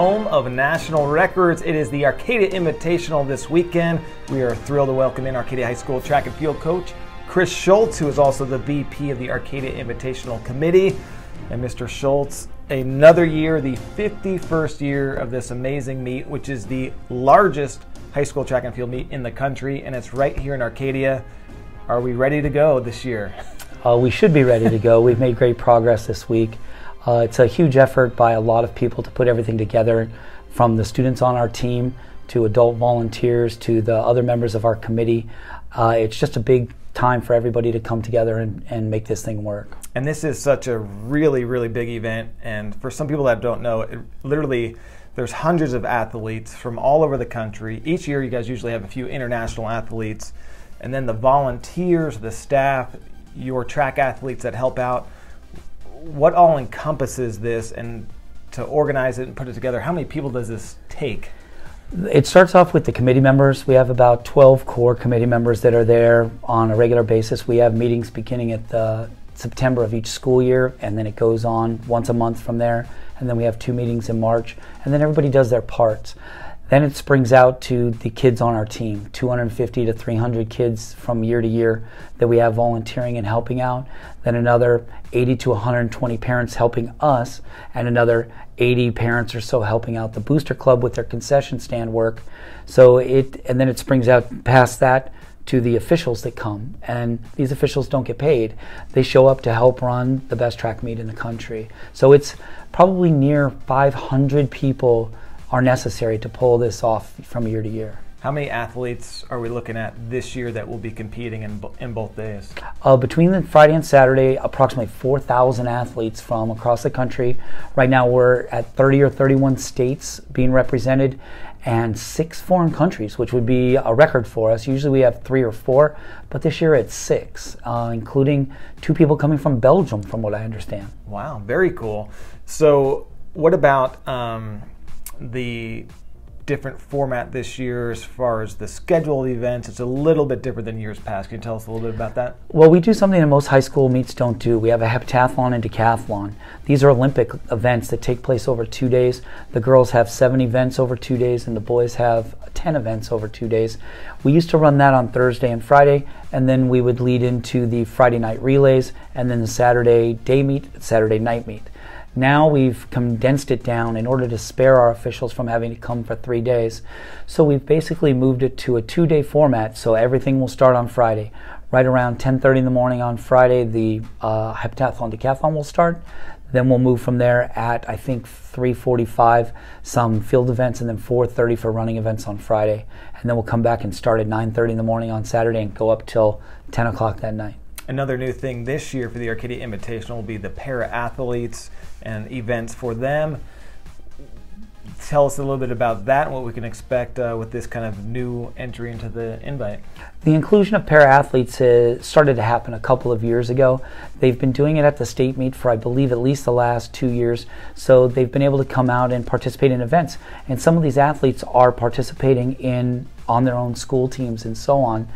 home of national records. It is the Arcadia Invitational this weekend. We are thrilled to welcome in Arcadia High School track and field coach Chris Schultz, who is also the VP of the Arcadia Invitational Committee. And Mr. Schultz, another year, the 51st year of this amazing meet, which is the largest high school track and field meet in the country, and it's right here in Arcadia. Are we ready to go this year? We should be ready to go. We've made great progress this week. It's a huge effort by a lot of people to put everything together, from the students on our team to adult volunteers to the other members of our committee. It's just a big time for everybody to come together and make this thing work. And this is such a really, really big event, and for some people that don't know, literally there's hundreds of athletes from all over the country. Each year you guys usually have a few international athletes, and then the volunteers, the staff, your track athletes that help out. What all encompasses this, and to organize it and put it together, how many people does this take? It starts off with the committee members. We have about 12 core committee members that are there on a regular basis. We have meetings beginning at the September of each school year, and then it goes on once a month from there, and then we have 2 meetings in March, and then everybody does their parts. Then it springs out to the kids on our team, 250 to 300 kids from year to year that we have volunteering and helping out. Then another 80 to 120 parents helping us, and another 80 parents or so helping out the Booster Club with their concession stand work. And then it springs out past that to the officials that come, and these officials don't get paid. They show up to help run the best track meet in the country. So it's probably near 500 people are necessary to pull this off from year to year. How many athletes are we looking at this year that will be competing in both days? Between the Friday and Saturday, approximately 4,000 athletes from across the country. Right now we're at 30 or 31 states being represented, and 6 foreign countries, which would be a record for us. Usually we have 3 or 4, but this year it's 6, including 2 people coming from Belgium, from what I understand. Wow, very cool. So what about the different format this year as far as the schedule of events? It's a little bit different than years past. Can you tell us a little bit about that? Well, we do something that most high school meets don't do. We have a heptathlon and decathlon. These are Olympic events that take place over 2 days. The girls have 7 events over 2 days, and the boys have 10 events over 2 days. We used to run that on Thursday and Friday, and then we would lead into the Friday night relays, and then the Saturday day meet, Saturday night meet. Now we've condensed it down in order to spare our officials from having to come for 3 days. So we've basically moved it to a 2-day format, so everything will start on Friday. Right around 10:30 in the morning on Friday, the heptathlon decathlon will start. Then we'll move from there at, I think, 3:45, some field events, and then 4:30 for running events on Friday. And then we'll come back and start at 9:30 in the morning on Saturday and go up till 10 o'clock that night. Another new thing this year for the Arcadia Invitational will be the para-athletes and events for them. Tell us a little bit about that and what we can expect with this kind of new entry into the invite. The inclusion of para-athletes started to happen a couple of years ago. They've been doing it at the state meet for, I believe, at least the last 2 years. So they've been able to come out and participate in events. And some of these athletes are participating on their own school teams and so on.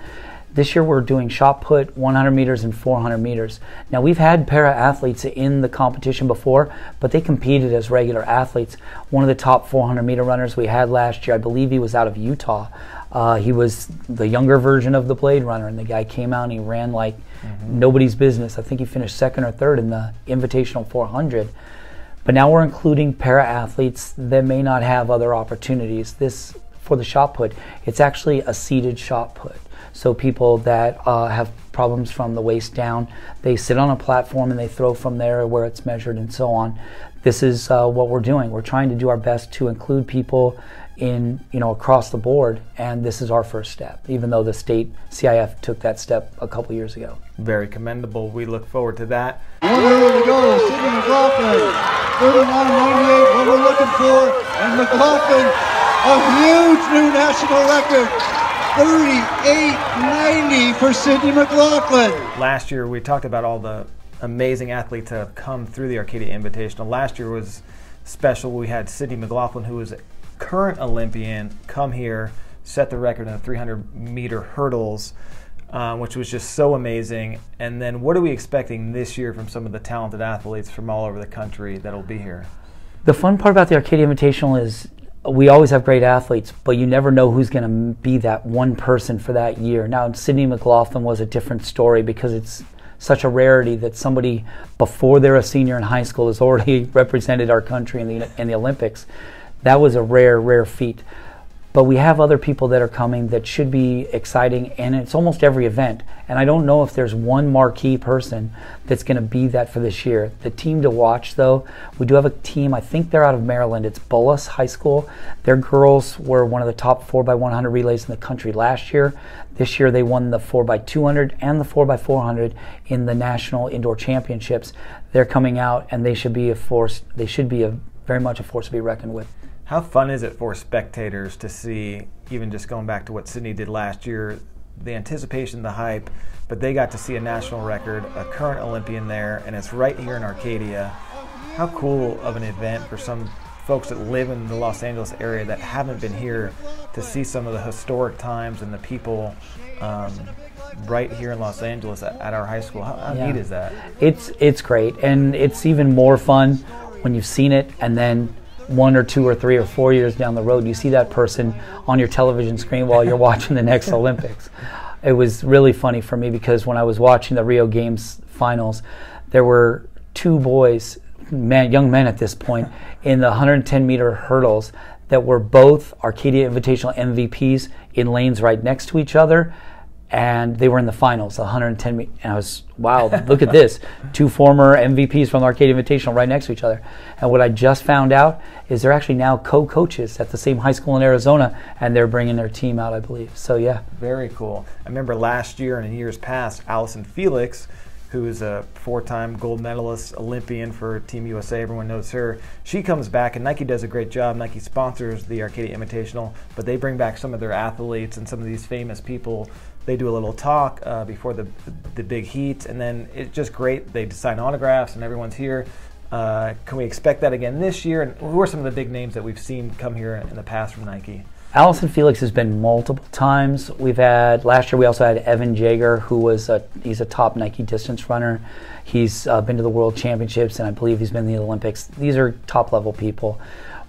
This year we're doing shot put, 100 meters and 400 meters. Now we've had para-athletes in the competition before, but they competed as regular athletes. One of the top 400 meter runners we had last year, I believe he was out of Utah. He was the younger version of the Blade Runner, and the guy came out and he ran like nobody's business. I think he finished 2nd or 3rd in the Invitational 400. But now we're including para-athletes that may not have other opportunities. This, for the shot put, it's actually a seated shot put. So people that have problems from the waist down, they sit on a platform and they throw from there where it's measured and so on. This is what we're doing. We're trying to do our best to include people across the board, and this is our first step, even though the state CIF took that step a couple years ago. Very commendable. We look forward to that. 1 minute to go, Sydney McLaughlin, 39.98, what we're looking for, and McLaughlin, a huge new national record. 38.90 for Sydney McLaughlin. Last year we talked about all the amazing athletes that have come through the Arcadia Invitational. Last year was special. We had Sydney McLaughlin, who is a current Olympian, come here, set the record in the 300 meter hurdles, which was just so amazing. And then what are we expecting this year from some of the talented athletes from all over the country that will be here? The fun part about the Arcadia Invitational is we always have great athletes, but you never know who's going to be that one person for that year. Now, Sydney McLaughlin was a different story because it's such a rarity that somebody before they're a senior in high school has already represented our country in the Olympics. That was a rare feat. But we have other people that are coming that should be exciting, and it's almost every event. And I don't know if there's one marquee person that's going to be that for this year. The team to watch, though, we do have a team, I think they're out of Maryland. It's Bullis High School. Their girls were one of the top 4x100 relays in the country last year. This year they won the 4x200 and the 4x400 in the National Indoor Championships. They're coming out, and they should be a force. They should be very much a force to be reckoned with. How fun is it for spectators to see, even just going back to what Sydney did last year, the anticipation, the hype, but they got to see a national record, a current Olympian there, and it's right here in Arcadia. How cool of an event for some folks that live in the Los Angeles area that haven't been here to see some of the historic times and the people right here in Los Angeles at our high school. How neat is that? It's great, and it's even more fun when you've seen it and then 1 or 2 or 3 or 4 years down the road, you see that person on your television screen while you're watching the next Olympics. It was really funny for me because when I was watching the Rio Games finals, there were 2 boys, young men at this point, in the 110-meter hurdles that were both Arcadia Invitational MVPs in lanes right next to each other. And they were in the finals, 110 meters. And I was, wow, look at this. 2 former MVPs from the Arcadia Invitational right next to each other. And what I just found out is they're actually now co-coaches at the same high school in Arizona, and they're bringing their team out, I believe. So, yeah. Very cool. I remember last year and in years past, Allison Felix, who is a 4-time gold medalist Olympian for Team USA. Everyone knows her. She comes back, and Nike does a great job. Nike sponsors the Arcadia Invitational, but they bring back some of their athletes and some of these famous people. They do a little talk before the big heat, and then it's just great. They sign autographs, and everyone's here. Can we expect that again this year? And who are some of the big names that we've seen come here in the past from Nike? Allison Felix has been multiple times. Last year we also had Evan Jager, he's a top Nike distance runner. He's been to the World Championships, and I believe he's been in the Olympics. These are top level people.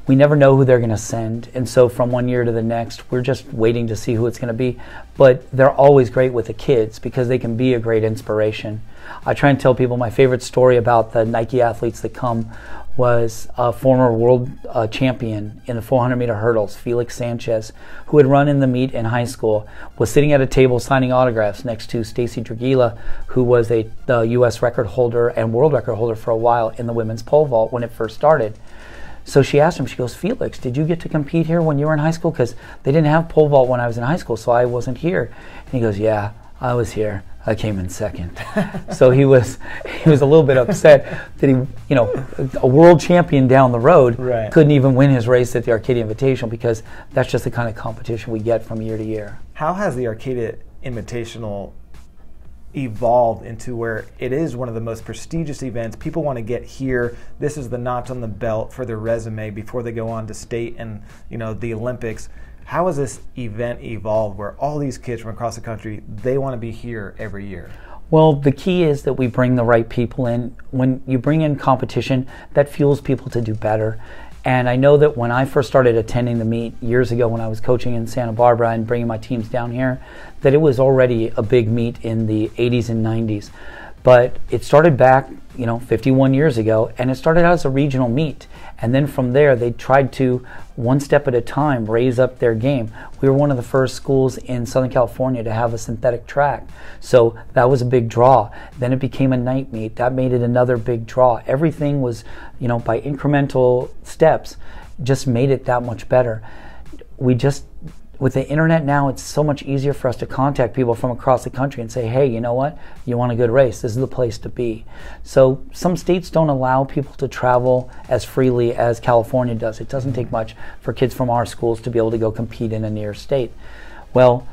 We never know who they're going to send, and so from one year to the next, we're just waiting to see who it's going to be. But they're always great with the kids because they can be a great inspiration. I try and tell people my favorite story about the Nike athletes that come was a former world champion in the 400-meter hurdles, Felix Sanchez, who had run in the meet in high school, was sitting at a table signing autographs next to Stacy Dragila, who was the U.S. record holder and world record holder for a while in the women's pole vault when it first started. So she asked him, she goes, Felix, did you get to compete here when you were in high school? Because they didn't have pole vault when I was in high school, so I wasn't here. And he goes, yeah, I was here. I came in second. So he was a little bit upset that he, a world champion down the road couldn't even win his race at the Arcadia Invitational, because that's just the kind of competition we get from year to year. How has the Arcadia Invitational evolved into where it is one of the most prestigious events? People want to get here. This is the notch on the belt for their resume before they go on to state and the Olympics. How has this event evolved where all these kids from across the country, they want to be here every year? Well, the key is that we bring the right people in. When you bring in competition, that fuels people to do better. And I know that when I first started attending the meet years ago when I was coaching in Santa Barbara and bringing my teams down here, that it was already a big meet in the 80s and 90s. But it started back, 51 years ago, and it started out as a regional meet. And then from there, they tried to, one step at a time, raise up their game. We were one of the first schools in Southern California to have a synthetic track. So that was a big draw. Then it became a night meet. That made it another big draw. Everything was, by incremental steps, just made it that much better. With the internet now, it's so much easier for us to contact people from across the country and say, hey, you know what? You want a good race? This is the place to be. So some states don't allow people to travel as freely as California does. It doesn't take much for kids from our schools to be able to go compete in a near state. Well,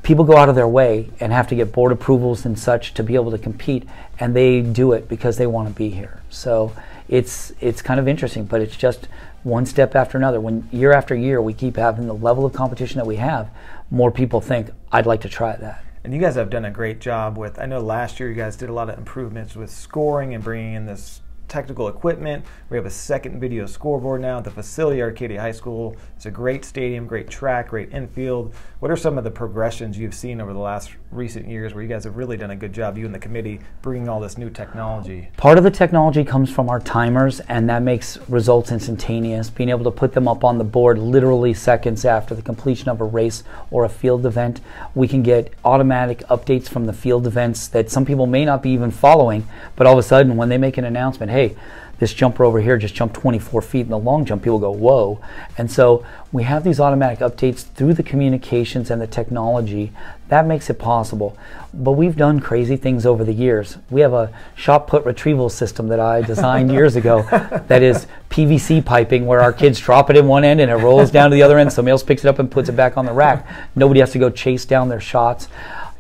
people go out of their way and have to get board approvals and such to be able to compete, and they do it because they want to be here. So it's kind of interesting, but it's just one step after another. When year after year we keep having the level of competition that we have, more people think, I'd like to try that. And you guys have done a great job with, I know last year you guys did a lot of improvements with scoring and bringing in this technical equipment. We have a second video scoreboard now at the facility, Arcadia High School. It's a great stadium, great track, great infield. What are some of the progressions you've seen over the last recent years where you guys have really done a good job, you and the committee, bringing all this new technology? Part of the technology comes from our timers, and that makes results instantaneous. Being able to put them up on the board literally seconds after the completion of a race or a field event. We can get automatic updates from the field events that some people may not be even following, but all of a sudden when they make an announcement, hey, this jumper over here just jumped 24 feet in the long jump, people go, whoa. And so we have these automatic updates through the communications and the technology. That makes it possible. But we've done crazy things over the years. We have a shot put retrieval system that I designed years ago that is PVC piping, where our kids drop it in one end and it rolls down to the other end. Somebody else picks it up and puts it back on the rack. Nobody has to go chase down their shots.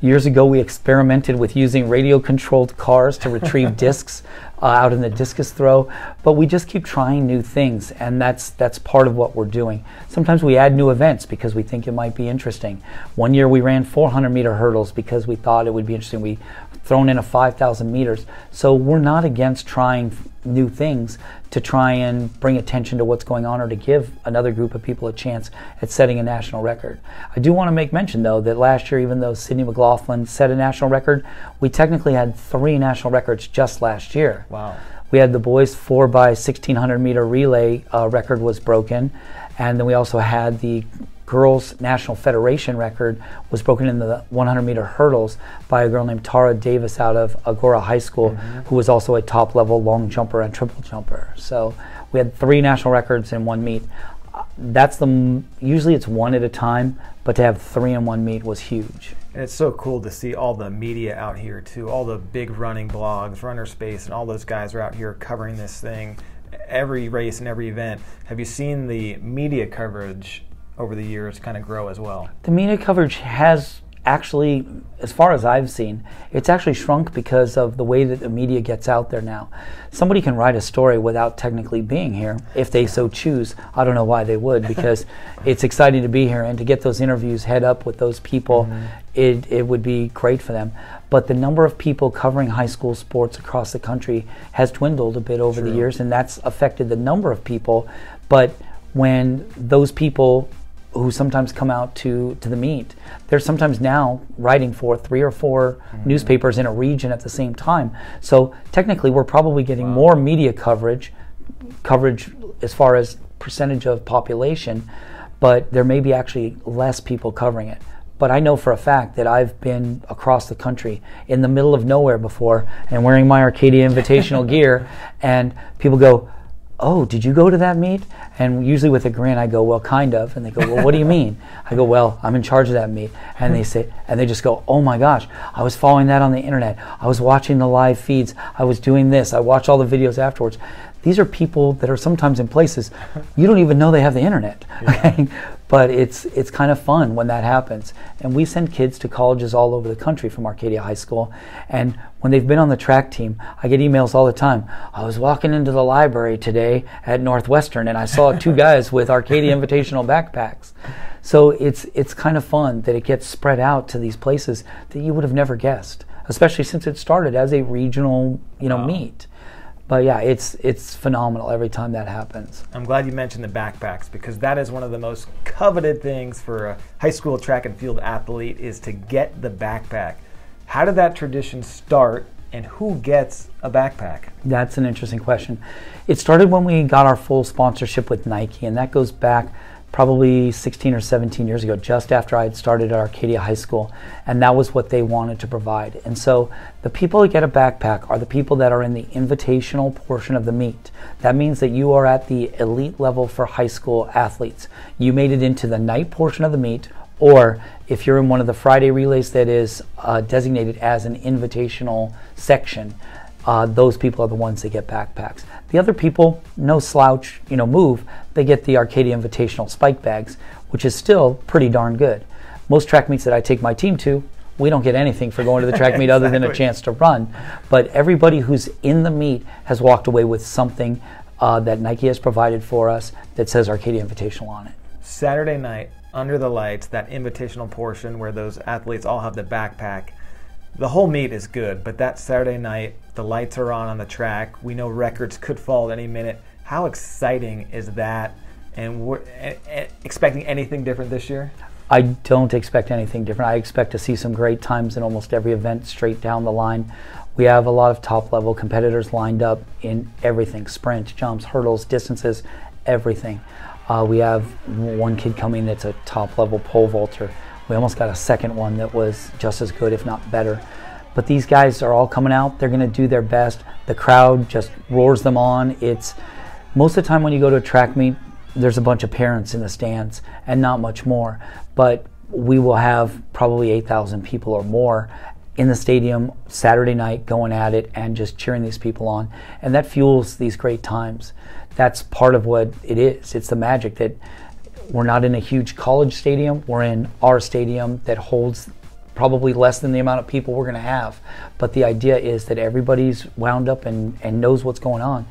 Years ago, we experimented with using radio-controlled cars to retrieve discs out in the discus throw, but we just keep trying new things, and that's part of what we're doing. Sometimes we add new events because we think it might be interesting. One year we ran 400-meter hurdles because we thought it would be interesting. We thrown in a 5,000 meters. So we're not against trying new things to try and bring attention to what's going on or to give another group of people a chance at setting a national record. I do want to make mention, though, that last year, even though Sydney McLaughlin set a national record, we technically had 3 national records just last year. Wow. We had the boys 4 by 1,600 meter relay record was broken, and then we also had the girls national federation record was broken in the 100 meter hurdles by a girl named Tara Davis out of Agora High School, who was also a top level long jumper and triple jumper. So we had 3 national records in one meet. That's usually it's 1 at a time, but to have 3 in one meet was huge. And it's so cool to see all the media out here too, all the big running blogs, Runner Space, and all those guys are out here covering this thing, every race and every event. Have you seen the media coverage over the years kind of grow as well? The media coverage has actually, as far as I've seen, it's actually shrunk because of the way that the media gets out there now. Somebody can write a story without technically being here if they so choose. I don't know why they would, because it's exciting to be here and to get those interviews head up with those people, it would be great for them. But the number of people covering high school sports across the country has dwindled a bit over the years, and that's affected the number of people. But when those people who sometimes come out to the meet, they're sometimes now writing for 3 or 4 newspapers in a region at the same time. So technically we're probably getting more media coverage as far as percentage of population, but there may be actually less people covering it. But I know for a fact that I've been across the country in the middle of nowhere before and wearing my Arcadia Invitational gear, and people go, oh, did you go to that meet? And usually with a grin, I go, well, kind of. And they go, well, what do you mean? I go, well, I'm in charge of that meet. And they say, and they just go, oh my gosh, I was following that on the internet. I was watching the live feeds. I was doing this. I watched all the videos afterwards. These are people that are sometimes in places you don't even know they have the internet. Okay? But it's kind of fun when that happens. And we send kids to colleges all over the country from Arcadia High School. And when they've been on the track team, I get emails all the time. I was walking into the library today at Northwestern and I saw 2 guys with Arcadia Invitational backpacks. So it's kind of fun that it gets spread out to these places that you would have never guessed, especially since it started as a regional, meet. But yeah, it's phenomenal every time that happens. I'm glad you mentioned the backpacks, because that is one of the most coveted things for a high school track and field athlete, is to get the backpack. How did that tradition start, and who gets a backpack? That's an interesting question. It started when we got our full sponsorship with Nike, and that goes back probably 16 or 17 years ago, just after I had started at Arcadia High School, and that was what they wanted to provide. And so the people that get a backpack are the people that are in the invitational portion of the meet. That means that you are at the elite level for high school athletes. You made it into the night portion of the meet, or if you're in one of the Friday relays that is designated as an invitational section, those people are the ones that get backpacks. The other people, no slouch, move, they get the Arcadia Invitational spike bags, which is still pretty darn good. Most track meets that I take my team to, we don't get anything for going to the track meet other than a chance to run. But everybody who's in the meet has walked away with something that Nike has provided for us that says Arcadia Invitational on it. Saturday night, under the lights, that invitational portion where those athletes all have the backpack. The whole meet is good, but that Saturday night, the lights are on the track. We know records could fall at any minute. How exciting is that? And we're expecting anything different this year? I don't expect anything different. I expect to see some great times in almost every event straight down the line. We have a lot of top-level competitors lined up in everything: sprint, jumps, hurdles, distances, everything. We have one kid coming that's a top-level pole vaulter. We almost got a second one that was just as good, if not better. But these guys are all coming out. They're going to do their best. The crowd just roars them on. It's most of the time when you go to a track meet, there's a bunch of parents in the stands and not much more. But we will have probably 8,000 people or more in the stadium Saturday night going at it and just cheering these people on. And that fuels these great times. That's part of what it is. It's the magic that we're not in a huge college stadium. We're in our stadium that holds probably less than the amount of people we're going to have. But the idea is that everybody's wound up and knows what's going on.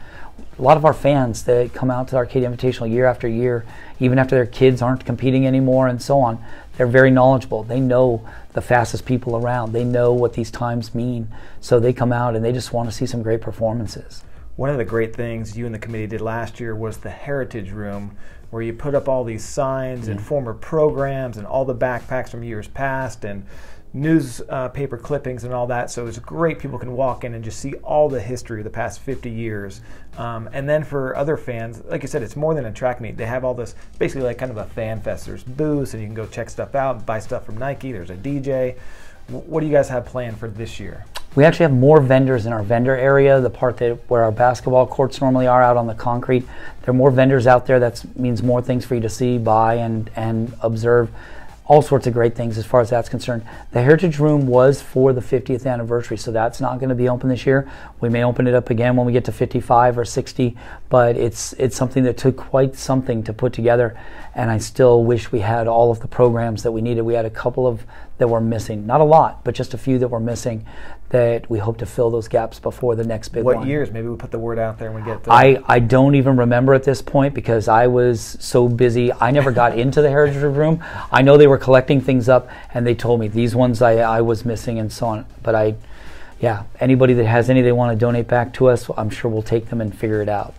A lot of our fans that come out to the Arcadia Invitational year after year, even after their kids aren't competing anymore and so on, they're very knowledgeable. They know the fastest people around. They know what these times mean. So they come out and they just want to see some great performances. One of the great things you and the committee did last year was the Heritage Room, where you put up all these signs and former programs and all the backpacks from years past and newspaper clippings and all that. So it's great. People can walk in and just see all the history of the past 50 years. And then for other fans, like you said, it's more than a track meet. They have all this, basically like kind of a fan fest. There's booths and you can go check stuff out, buy stuff from Nike. There's a DJ. What do you guys have planned for this year? We actually have more vendors in our vendor area, the part that where our basketball courts normally are out on the concrete. There are more vendors out there. That means more things for you to see, buy, and observe. All sorts of great things as far as that's concerned. The Heritage Room was for the 50th anniversary, so that's not going to be open this year. We may open it up again when we get to 55 or 60, but it's something that took quite something to put together, and I still wish we had all of the programs that we needed. We had a couple of that were missing. Not a lot, but just a few that were missing that we hope to fill those gaps before the next big one. What years? Maybe we put the word out there and we get the... I don't even remember at this point because I was so busy. I never got into the Heritage Room. I know they were collecting things up and they told me these ones I was missing and so on. But anybody that has any they want to donate back to us, I'm sure we'll take them and figure it out.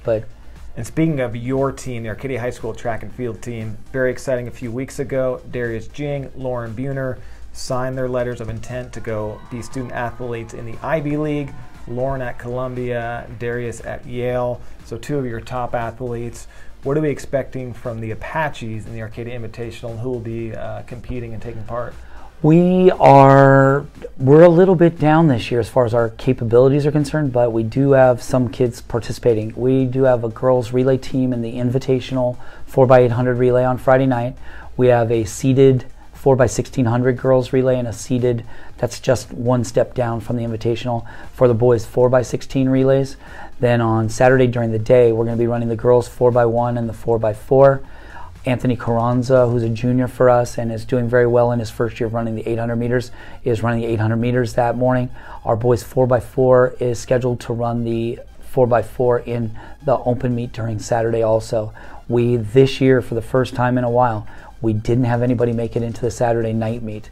And speaking of your team, the Arcadia High School track and field team, very exciting a few weeks ago. Darius Jing, Lauren Buhner signed their letters of intent to go be student athletes in the Ivy League. Lauren at Columbia, Darius at Yale. So two of your top athletes. What are we expecting from the Apaches in the Arcadia Invitational, and who will be competing and taking part? We're a little bit down this year as far as our capabilities are concerned, but we do have some kids participating. We do have a girls relay team in the Invitational 4x800 relay on Friday night. We have a seeded 4x1600 girls relay and a seeded, that's just one step down from the Invitational, for the boys 4x16 relays. Then on Saturday during the day, we're going to be running the girls 4x1 and the 4x4. Anthony Carranza, who's a junior for us and is doing very well in his first year of running the 800 meters, is running the 800 meters that morning. Our boys 4x4 is scheduled to run the 4x4 in the open meet during Saturday also. We, this year, for the first time in a while, we didn't have anybody make it into the Saturday night meet.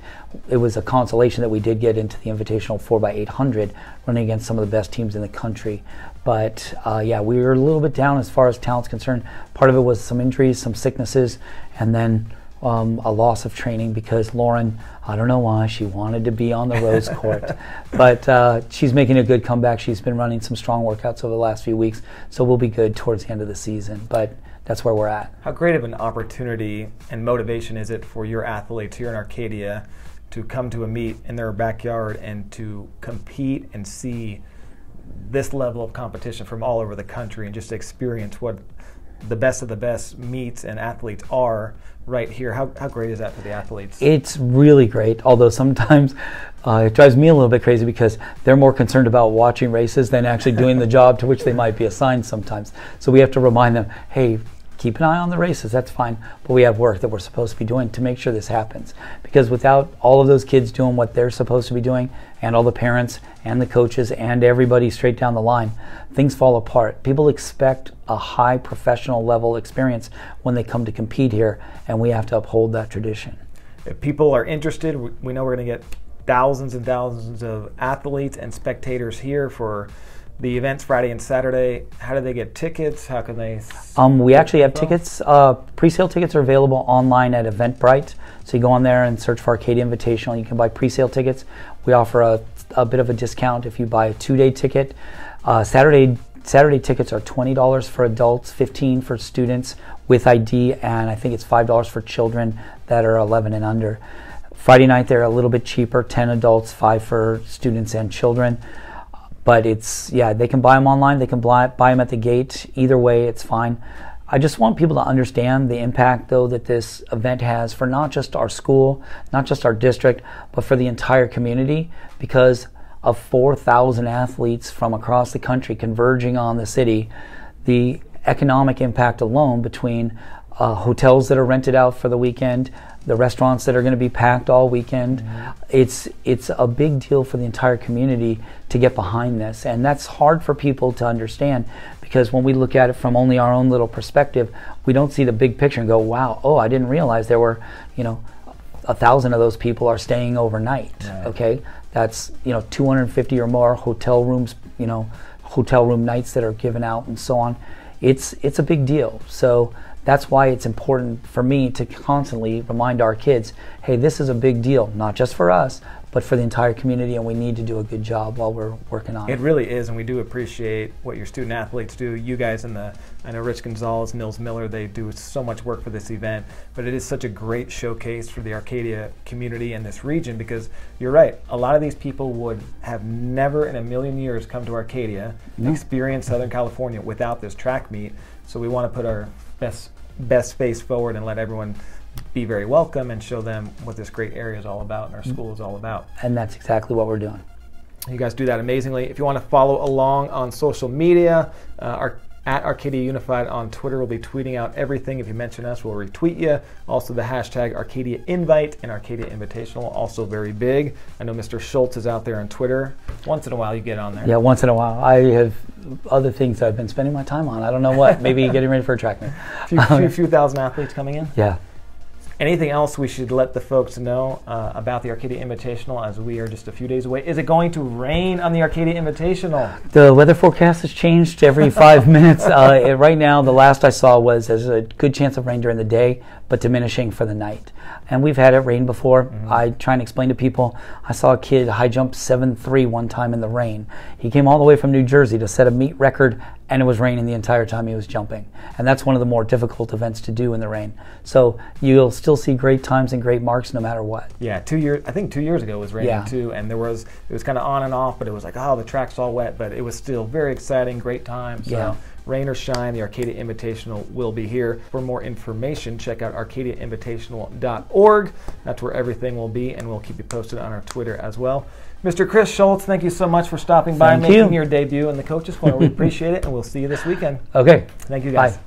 It was a consolation that we did get into the Invitational 4x800, running against some of the best teams in the country. But we were a little bit down as far as talent's concerned. Part of it was some injuries, some sicknesses, and then a loss of training because Lauren, I don't know why, she wanted to be on the Rose Court. But she's making a good comeback. She's been running some strong workouts over the last few weeks, so we'll be good towards the end of the season. But that's where we're at. How great of an opportunity and motivation is it for your athletes here in Arcadia to come to a meet in their backyard and to compete and see this level of competition from all over the country and just experience what the best of the best meets and athletes are right here? How great is that for the athletes? It's really great, although sometimes it drives me a little bit crazy because they're more concerned about watching races than actually doing the job to which they might be assigned sometimes. So we have to remind them, hey, keep an eye on the races, that's fine, but we have work that we're supposed to be doing to make sure this happens. Because without all of those kids doing what they're supposed to be doing, and all the parents and the coaches and everybody straight down the line, things fall apart. People expect a high professional level experience when they come to compete here, and we have to uphold that tradition. If people are interested, we know we're going to get thousands and thousands of athletes and spectators here for the events Friday and Saturday. How do they get tickets? How can they? We actually have tickets. Pre-sale tickets are available online at Eventbrite. So you go on there and search for Arcadia Invitational. You can buy pre-sale tickets. We offer a bit of a discount if you buy a 2-day ticket. Saturday tickets are $20 for adults, $15 for students with ID, and I think it's $5 for children that are 11 and under. Friday night they're a little bit cheaper, 10 adults, 5 for students and children. But they can buy them online, they can buy them at the gate. Either way, it's fine. I just want people to understand the impact, though, that this event has for not just our school, not just our district, but for the entire community, because of 4,000 athletes from across the country converging on the city. The economic impact alone between hotels that are rented out for the weekend, the restaurants that are going to be packed all weekend. It's a big deal for the entire community to get behind this, and that's hard for people to understand, because when we look at it from only our own little perspective, we don't see the big picture and go, wow, oh, I didn't realize there were 1,000 of those people are staying overnight. Right. Okay, that's 250 or more hotel rooms, hotel room nights that are given out and so on. It's a big deal. So that's why it's important for me to constantly remind our kids, hey, this is a big deal, not just for us, but for the entire community, and we need to do a good job while we're working on it. It really is, and we do appreciate what your student athletes do. You guys I know Rich Gonzalez, Nils Miller, they do so much work for this event, but it is such a great showcase for the Arcadia community and this region, because you're right, a lot of these people would have never in a million years come to Arcadia and experience Southern California without this track meet. So we want to put our best face forward and let everyone be very welcome and show them what this great area is all about and our school is all about. And that's exactly what we're doing. You guys do that amazingly. If you want to follow along on social media, at Arcadia Unified on Twitter, we'll be tweeting out everything. If you mention us, we'll retweet you. Also, the hashtag Arcadia Invite and Arcadia Invitational, also very big. I know Mr. Schultz is out there on Twitter. Once in a while, you get on there. Yeah, once in a while. I have other things I've been spending my time on. I don't know what. Maybe getting ready for a track meet. A few thousand athletes coming in? Yeah. Anything else we should let the folks know about the Arcadia Invitational, as we are just a few days away? Is it going to rain on the Arcadia Invitational? The weather forecast has changed every 5 minutes. Right now, the last I saw was there's a good chance of rain during the day, but diminishing for the night. And we've had it rain before. I try and explain to people, I saw a kid high jump 7.3 one time in the rain. He came all the way from New Jersey to set a meet record, and it was raining the entire time he was jumping. And that's one of the more difficult events to do in the rain. So you'll still see great times and great marks no matter what. Yeah, I think 2 years ago it was raining too, and it was kind of on and off, but it was like, oh, the track's all wet, but it was still very exciting, great time. So rain or shine, the Arcadia Invitational will be here. For more information, check out arcadiainvitational.org. That's where everything will be, and we'll keep you posted on our Twitter as well. Mr. Chris Schultz, thank you so much for stopping by and making your debut in the Coaches Corner. We appreciate it, and we'll see you this weekend. Okay. Thank you, guys. Bye.